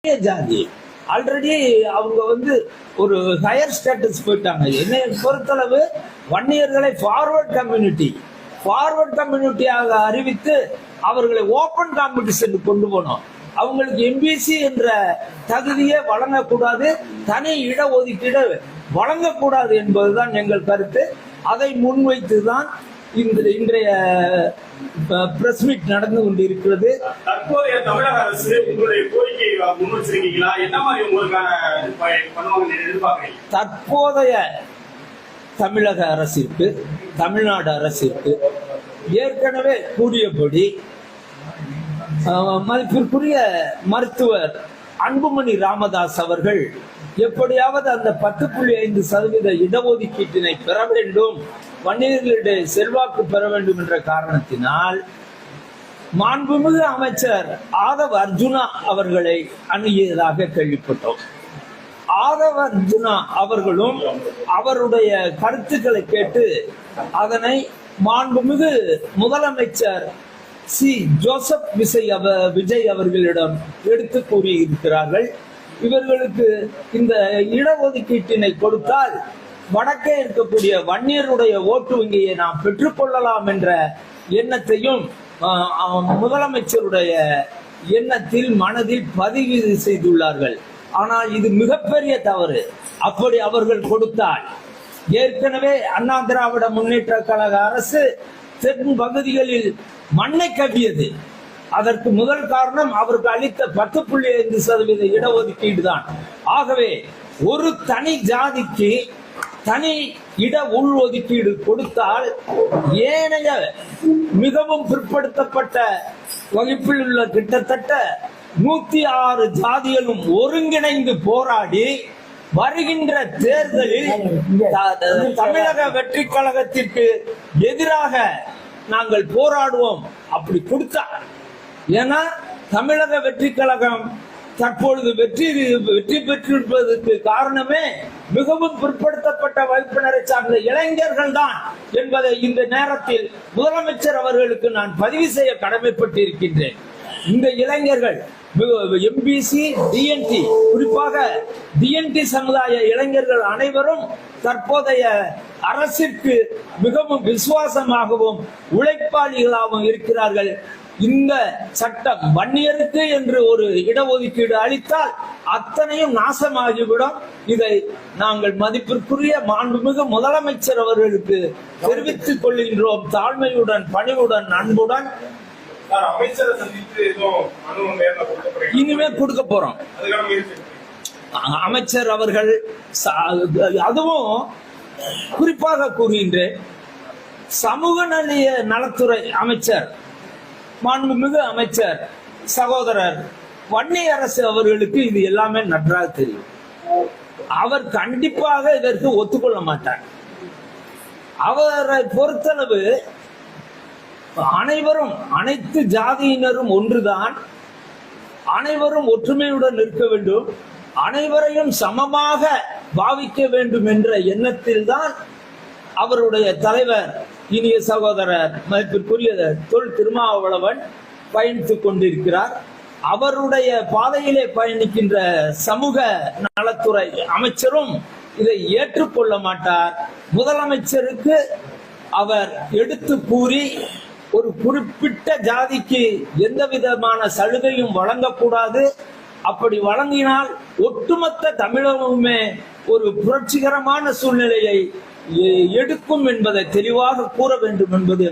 ஜாதி ஆல்ரெடி அவங்க ஒரு ஹையர் ஸ்டேட்டஸ் போயிட்டாங்க. என்னை பொறுத்தளவு வன்னியர்களை ஃபார்வர்ட் கம்யூனிட்டியாக அறிவித்து அவர்களை ஓபன் காம்படிஷன் கொண்டு போனோம். அவங்களுக்கு எம்பிசி என்ற தகுதியை வழங்கக்கூடாது, தனி இடஒதுக்கீடு வழங்கக்கூடாது என்பதுதான் எங்கள் கருத்து. அதை முன்வைத்துதான் இன்றைய பிரஸ் மீட் நடந்து கொண்டிருக்கிறது. தற்போதைய தமிழக அரசு உங்களுடைய கோரிக்கை முன் வச்சிருக்கீங்களா? என்ன மாதிரி உங்களுக்கான எதிர்பார்க்கிறீங்க? தற்போதைய தமிழக அரசிற்கு, தமிழ்நாடு அரசிற்கு ஏற்கனவே கூறியபடி மதிப்பிற்குரிய மருத்துவர் அன்புமணி ராமதாஸ் அவர்கள் எப்படியாவது அந்த 10.5% இடஒதுக்கீட்டினை பெற வேண்டும், வன்னியர்களுடைய செல்வாக்கு பெற வேண்டும் என்ற காரணத்தினால் மாண்புமிகு அமைச்சர் ஆதவ் அர்ஜுனா அவர்களை அணுகியதாக கேள்விப்பட்டோம். ஆதவ் அர்ஜுனா அவர்களும் அவருடைய கருத்துக்களை கேட்டு அதனை மாண்புமிகு முதலமைச்சர் சி ஜோசப் விஜய் அவர்களிடம் எடுத்து கூறியிருக்கிறார்கள். இவர்களுக்கு இந்த இடஒதுக்கீட்டினை கொடுத்தால் வடக்கே இருக்கக்கூடிய வன்னியருடைய ஓட்டு வங்கியை நாம் பெற்றுக்கொள்ளலாம் என்ற எண்ணத்தையும் முதலமைச்சருடைய எண்ணத்தில் மனதில் பதிவு செய்துள்ளார்கள். ஆனால் இது மிகப்பெரிய தவறு. அப்படி அவர்கள் கொடுத்தால், ஏற்கனவே அண்ணா திராவிட முன்னேற்ற கழக அரசு தென் பகுதிகளில் மண்ணை கவ்வியது. அதற்கு முதல் காரணம் அவருக்கு அளித்த 10.5% இடஒதுக்கீடு தான். ஆகவே ஒரு தனி ஜாதிக்கு தனி இட உள்ஒதுக்கீடு கொடுத்தால் ஏனைய மிகவும் பிற்படுத்தப்பட்ட வகுப்பில் உள்ள கிட்டத்தட்ட 106 ஜாதிகளும் ஒருங்கிணைந்து போராடி வருகின்ற தேர்தலில் தமிழக வெற்றி கழகத்திற்கு எதிராக நாங்கள் போராடுவோம். அப்படி கொடுத்தா, ஏன்னா தமிழக வெற்றி கழகம் தற்பொழுது வெற்றி பெற்றிருப்பதற்கு காரணமே மிகவும் பிற்படுத்தப்பட்ட வகுப்பினரை சார்ந்த இளைஞர்கள் தான் என்பதை இந்த நேரத்தில் முதலமைச்சர் அவர்களுக்கு நான் பதிவு செய்ய கடமைப்பட்டிருக்கின்றேன். இந்த இளைஞர்கள் எம்பிசி, டிஎன்டி, குறிப்பாக டிஎன்டி சமுதாய இளைஞர்கள் அனைவரும் தற்போதைய அரசிற்கு மிகவும் விசுவாசமாகவும் உழைப்பாளிகளாகவும் இருக்கிறார்கள். இந்த சட்டம் வன்னியருக்கு என்று ஒரு இடஒதுக்கீடு அளித்தால் அத்தனையும் நாசமாகிவிடும். இதை நாங்கள் மதிப்பிற்குரிய மாண்புமிகு முதலமைச்சர் அவர்களுக்கு தெரிவித்துக் கொள்கின்றோம். தாழ்மையுடன், பணிவுடன், அன்புடன். இனிமே கொடுக்க போறோம். அமைச்சர் அவர்கள் அதுவும் குறிப்பாக கூறுகின்றேன், சமூக நலத்துறை அமைச்சர், மாண்புமிகு அமைச்சர் சகோதரர் வன்னியரசு அவர்களுக்கு இது எல்லாமே நன்றாக தெரியும். அவர் கண்டிப்பாக இதற்கு ஒத்துக்கொள்ள மாட்டார். அவரை பொறுத்தளவு அனைவரும், அனைத்து ஜாதியினரும் ஒன்றுதான், அனைவரும் ஒற்றுமையுடன் இருக்க வேண்டும், அனைவரையும் சமமாக பாவிக்க வேண்டும் என்ற எண்ணத்தில் தான் அவருடைய தலைவர் இனிய சகோதரர் மதிப்பிற்குரிய தொல் திருமாவளவன் பயணித்துக் கொண்டிருக்கிறார். அவருடைய பாதையிலே பயணிக்கின்ற சமூக நலத்துறை அமைச்சரும் இதை ஏற்றுக்கொள்ள மாட்டார். முதலமைச்சருக்கு அவர் எடுத்து கூறி ஒரு குறிப்பிட்ட ஜாதிக்கு எந்த விதமான சலுகையும் வழங்கக்கூடாது, அப்படி வழங்கினால் ஒட்டுமொத்த தமிழகமுமே ஒரு புரட்சிகரமான சூழ்நிலையை எடுக்கும் என்பதை தெளிவாக கூற வேண்டும் என்பது